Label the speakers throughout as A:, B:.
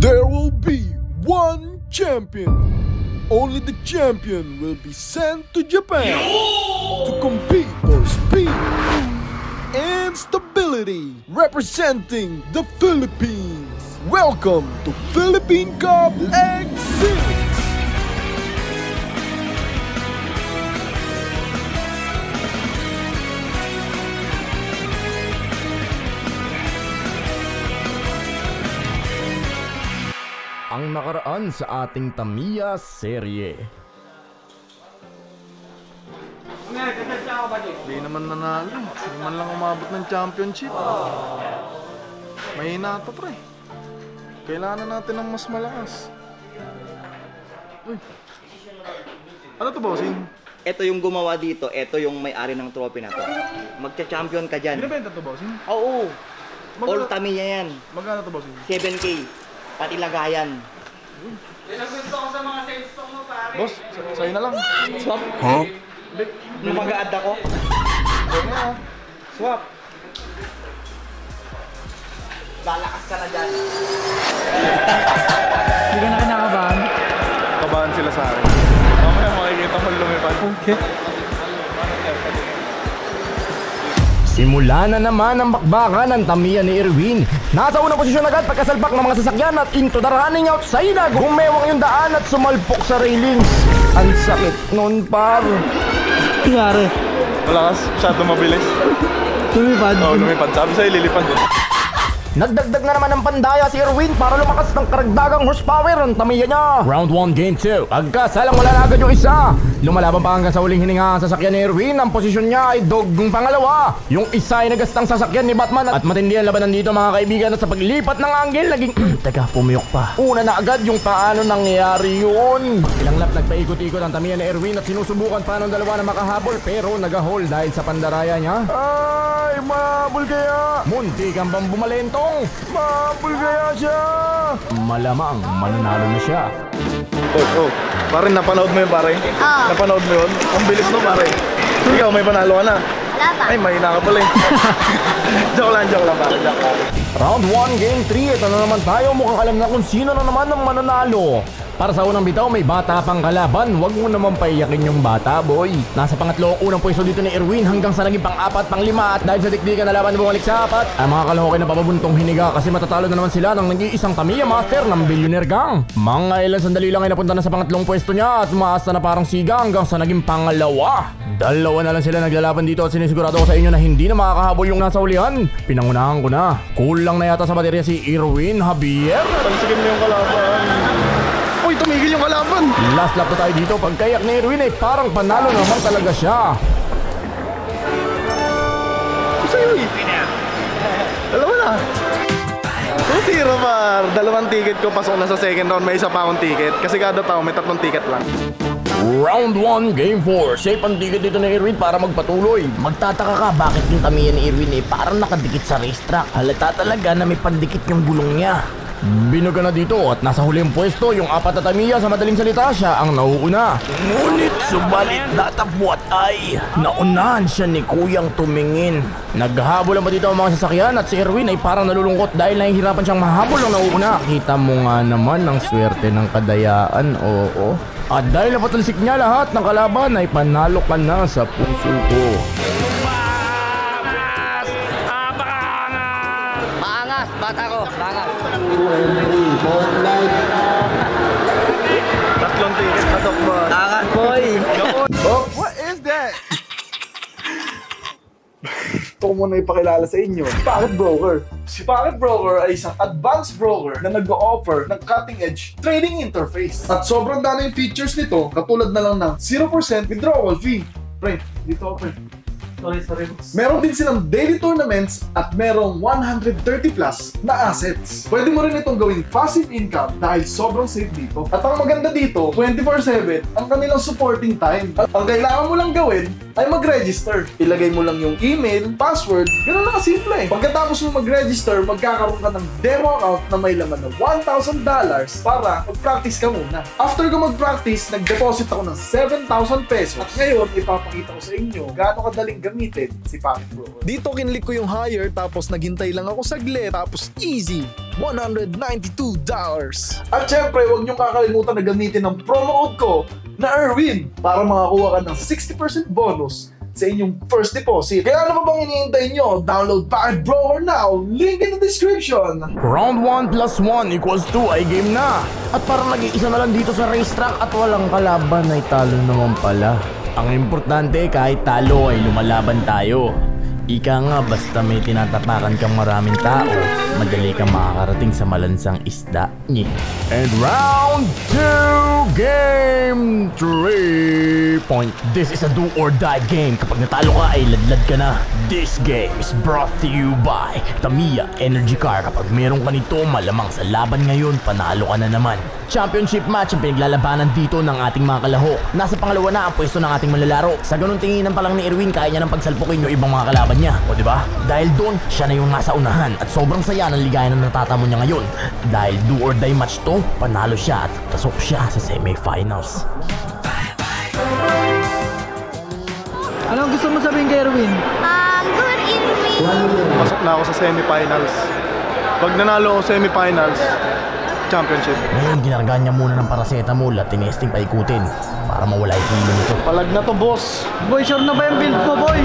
A: There will be one champion. Only the champion will be sent to Japan to compete for speed and stability, representing the Philippines. Welcome to Philippine Cup Leg 6.
B: Ang nakaraan sa ating Tamiya serye.
C: Hindi naman nanalo. Hindi man lang umabot ng championship. Mahina ito, pre. Kailangan natin ng mas malakas. Uy. Ano to, bossing?
D: Ito yung gumawa dito, ito yung may-ari ng trophy na to. Magcha-champion ka dyan.
C: Binibenta to, bossing?
D: Oo. All Tamiya yan.
C: Magkano to, bossing?
D: 7K. Pati lagayan.
E: Yan ang gusto ko sa mga sales stock mo, pare.
C: Boss, sa'yo na lang.
D: Swap?
C: Huh?
D: Mag-a-add ako?
C: Sa'yo na.
D: Swap. Lalakas ka na dyan.
E: Hindi ka na kinakabahan?
C: Kabahan sila sa akin. Mamaya makikita mo lumipad.
E: Okay.
B: Simula na naman ang bakbakan ng Tamiya ni Erwin. Nasa unang posisyon agad pagkasalpak ng mga sasakyan at into the running outside. Gumewang yung daan at sumalpok sa railings. Ang sakit nun, par.
E: Nangyari?
C: Malakas, masyado mabilis.
E: Lumipad?
C: Oo, lumipad. Sabi sa'yo, lilipad.
B: Nagdagdag na naman ng pandaya si Erwin para lumakas ng karagdagang horsepower ang Tamiya niya. Round 1, Game 2. Agkasalang wala na agad yung isa. Lumalaban pa hanggang sa huling hininga ang sasakyan ni Erwin. Ang posisyon niya ay dogong pangalawa. Yung isa ay nagastang sasakyan ni Batman. At matindi ang labanan dito, mga kaibigan. At sa paglipat ng angle, naging teka, pumiyok pa. Una na agad yung paano nangyari yun. Ilang lap nagpaikot-ikot ang Tamiya ni Erwin at sinusubukan pa ng dalawa na makahabol. Pero nagahol dahil sa pandaraya niya. Ay, mabul kaya. Munti kang bang bumalento. Mabul kaya siya. Malamang mananalo na siya.
C: Oh. Pare, napanood mo yun, pare?
F: Oo.
C: Napanood mo yun? Ang bilis mo, pare. Ikaw, may panalo ka na.
F: Wala pa.
C: Ay, mahina ka pala eh. Joke lang, pare. Joke lang.
B: Round 1, Game 3. Ito na naman tayo. Mukhang alam na kung sino na naman ang mananalo. Para sa unang bitaw, may bata pang kalaban. Huwag mo naman paiyakin yung bata, boy. Nasa pangatlo unang pwesto dito ni Erwin hanggang sa naging pang-4, pang-5. At dahil sa dikdikan na laban bumalik sa 4, ang mga kalahokay na papabuntong hiniga kasi matatalo na naman sila ng nag-iisang Tamiya Master ng Billionaire Gang. Mga ilang sandali lang ay napunta na sa pangatlong pwesto niya at umaas na parang siga hanggang sa naging pangalawa. Dalawa na lang sila naglalaban dito at sinisigurado ko sa inyo na hindi na makakahabol yung nasa ulihan. Pinangunahan ko na. Kulang na yata sa baterya si Erwin Javier.
C: Pansigin mo yung kalaban. Uy, tumigil yung kalaban.
B: Last lap na tayo dito. Pagkayak ni Erwin ay parang panalo naman talaga siya.
C: Sa'yo eh. Dalawa na. 2-0, par. Dalawang ticket ko, pasok na sa second round. May isa pa akong ticket. Kasi kada tao may 3 ticket lang.
B: Round 1, Game 4. Safe ang ticket dito ni Erwin para magpatuloy. Magtataka ka bakit yung Tamiya ni Erwin parang nakadikit sa racetrack. Halata talaga na may pandikit yung gulong niya. Binuga na dito at nasa huling pwesto yung 4 na Tamiya. Sa madaling salita, siya ang nauuna. Ngunit subalit datapwat ay naunahan siya ni Kuyang tumingin. Naghahabol ba dito ang mga sasakyan at si Erwin ay parang nalulungkot dahil nahihirapan siyang mahabol ng nauuna. Kita mo nga naman ang swerte ng kadayaan, oo. At dahil napatalisik niya lahat ng kalaban ay panalo ka na sa puso ko.
F: Maangas, bata ko. Maangas.
C: 3 ticket, pasok mo.
F: Maangas, boy.
C: What is that? Ito ko muna ipakilala sa inyo. Pocket Broker. Si Pocket Broker ay isang advanced broker na nag-o-offer ng cutting-edge trading interface. At sobrang daming features nito, katulad na lang ng 0% withdrawal fee. Pre, dito ako, pre.
E: Sorry.
C: Meron din silang daily tournaments at merong 130 plus na assets. Pwede mo rin itong gawing passive income dahil sobrang safe dito. At ang maganda dito, 24/7 ang kanilang supporting time. At ang kailangan mo lang gawin ay mag-register. Ilagay mo lang yung email, password, ganoon lang kasimple. Pagkatapos mo mag-register, magkakaroon ka ng demo account na may laman ng $1,000 para mag-practice ka muna. After ko mag-practice, nag-deposit ako ng 7,000 pesos. At ngayon, ipapakita ko sa inyo gaano kadaling gamitin si Pocket Broker. Dito kinlik ko yung hire, tapos naghintay lang ako saglit, tapos easy.
A: $192.
C: At syempre, huwag niyong kakalimutan na gamitin ang promo code ko na Erwin para makakuha ka ng 60% bonus sa inyong first deposit. Kaya ano pa bang iniintay nyo? Download Packet Broker now! Link in the description!
B: Round 1 plus 1 equals 2 ay game na. At parang nag-iisa na lang dito sa racetrack at walang kalaban ay talo naman pala. Ang importante kahit talo ay lumalaban tayo. Ika nga basta may tinatapakan kang maraming tao, madali kang makakarating sa malansang isda. And round 2, game 3 point. This is a do or die game. Kapag natalo ka ay ladlad ka na. This game is brought to you by Tamiya Energy Car. Kapag meron ka nito, malamang sa laban ngayon, panalo ka na naman. Championship match ang pinaglalabanan dito ng ating mga kalahok. Nasa pangalawa na ang pwesto ng ating malalaro. Sa ganun tinginan pa lang ni Erwin, kaya niya nang pagsalpukin yung ibang mga kalaban niya. O diba? Dahil doon, siya na yung nasa unahan. At sobrang saya ng ligaya na natatamo niya ngayon. Dahil do or die match to, panalo siya at pasok siya sa semifinals.
E: Anong gusto mo sabihin kay Erwin?
G: Good evening.
H: Pasok na ako sa semifinals. Pag nanalo ako sa semifinals, championship.
B: Ngayon, ginargaan niya muna ng paracetamol at tinesting paikutin para mawala yung kilo nito.
H: Palag na to, boss.
E: Boy, sure na ba yung build mo, boy?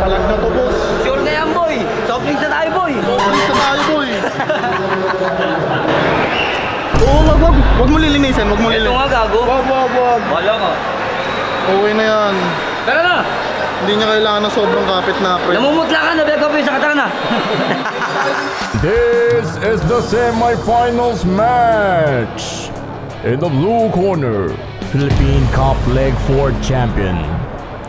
H: Palag na to, boss.
F: Sure na yan, boy. Soft drinks na tayo, boy.
H: Palis na tayo, boy. Oo, wag mo lilinisin, wag mo
F: Ito
H: lilinisin.
F: nga, gago.
H: Wag.
F: Wala ka.
H: Okay na yan.
F: Tara na.
H: Hindi niya kailangan ng sobrang kapit na pre.
F: Namumutla ka, nabiyag ka sa katana.
B: This is the semifinals match. In the blue corner, Philippine Cup Leg 4 champion,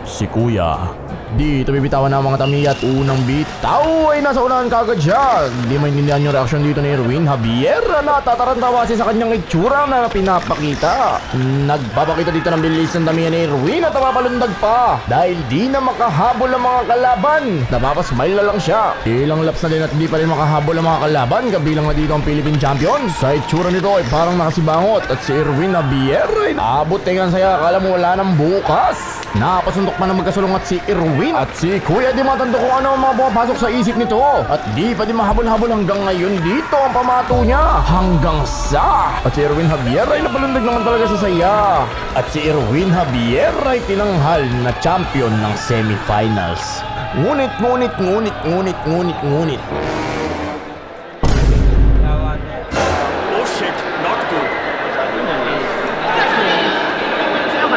B: si Kuya. Dito bibitawan na ang mga Tamiya at unang bitaw ay nasa unahan kagad siya. Hindi maintindihan yung reaksyon dito ni Erwin Javier na tatarantawa sa kanyang itsura na pinapakita. Nagpapakita dito ng bilis ng Tamiya ni Erwin at napapalundag pa dahil di na makahabol ang mga kalaban. Napapasmile na lang siya. Ilang laps na din at di pa rin makahabol ang mga kalaban. Kabilang na dito ang Philippine champion. Sa itsura nito ay parang nakasibangot at si Erwin Javier ay naabot tengan saya. Akala mo wala ng bukas. Napasuntok pa na magkasulong at si Erwin at si Kuya di matanda kung ano ang mga pumapasok sa isip nito. At di pa din mahabol-habol hanggang ngayon dito ang pamato niya. Hanggang sa at si Erwin Javier ay napalundag naman talaga sa saya. At si Erwin Javier ay tinanghal na champion ng semifinals. Ngunit.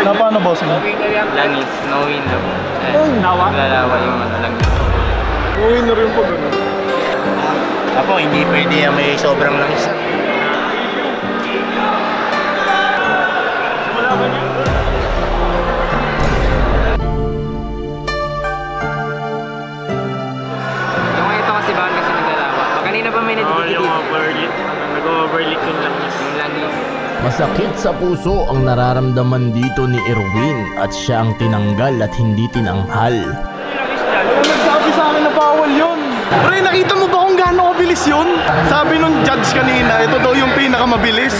H: Na paano, boss?
F: Langis, no win lang. Lalawa yung langis.
H: Winner yung pag ano.
I: Apo, hindi pwede yan may sobrang langis.
F: Yung ito kasi ba kasi naglalawa. Kanina pa may nadidikit.
E: Yung nag-overlick yung langis.
F: Yung langis.
B: Masakit sa puso ang nararamdaman dito ni Erwin at siya ang tinanggal at hindi tinanghal.
H: Nagsabi sa akin na bawal yun. Pre, nakita mo ba kung gaano kabilis yun? Sabi nung judge kanina, ito daw yung pinakamabilis.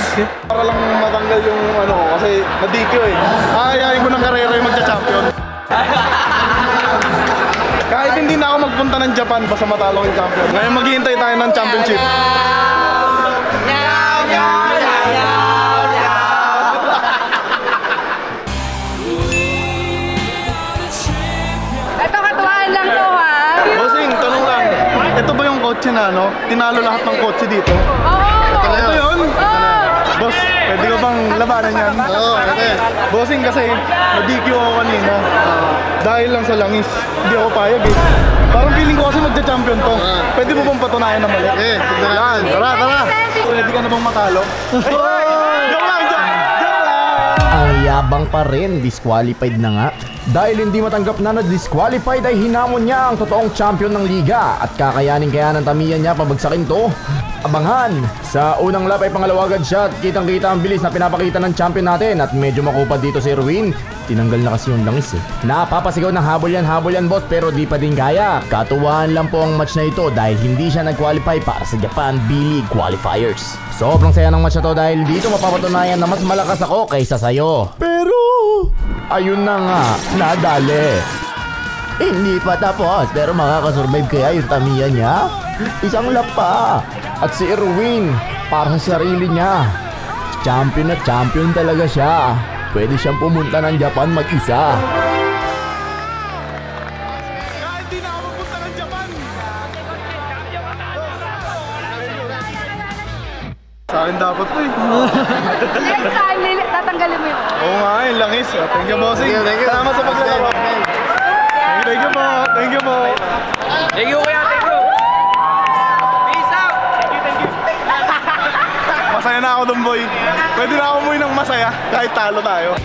H: Para lang matanggal yung ano, kasi nadikyo eh. Ayayin ko ng karera yung magcha-champion. Kahit hindi na ako magpunta ng Japan, basta matalo yung champion. Ngayon maghihintay tayo ng championship.
G: Ito katuwaan lang to, ha?
H: Bossing, tanong lang. Ito ba yung kotse na ano? Tinalo lahat ng kotse dito?
G: Oo!
H: Ito yun?
G: Oo!
H: Boss, pwede ko bang labanan yan? Oo, pwede. Bossing kasi, na-DQ ako kanina. Dahil lang sa langis. Hindi ako payag eh. Parang feeling ko kasi magja-champion to. Pwede mo bang patunayan na mali? Tignan yan. Tara. Pwede ka na bang matalo? Joke lang.
B: Ang yabang pa rin, disqualified na nga. Dahil hindi matanggap na na-disqualified ay hinamon niya ang totoong champion ng liga at kakayanin kaya ng Tamiya niya pabagsakin to. Abangan! Sa unang lap ay pangalawa agad siya at kitang-kita ang bilis na pinapakita ng champion natin at medyo makupad dito si Erwin. Tinanggal na kasi yung langis eh. Napapasigaw ng habol yan boss pero di pa din kaya. Katuwaan lang po ang match na ito dahil hindi siya nag-qualify para sa Japan B-League Qualifiers. Sobrang saya ng match na to dahil dito mapapatunayan na mas malakas ako kaysa sayo. Pero ayun na nga, nadali. Hindi pa tapos pero makakasurvive kaya yung Tamiya niya? Isang lap pa. At si Erwin, para sa sarili niya. Champion na champion talaga siya. Pwede siyang pumunta ng Japan mag-isa.
H: Kahit di na ako magpunta ng Japan. Sa akin dapat to eh.
G: Next time, tatanggalin mo yun.
H: Oo nga, yung langis. Thank you, bossing. Salamat sa paglalaro. Thank you po. Thank you po.
E: Thank you, kuya. Thank you. Peace out. Thank you.
H: Masaya na ako dun, boy. Pwede na ako umuwi ng masaya kahit talo tayo.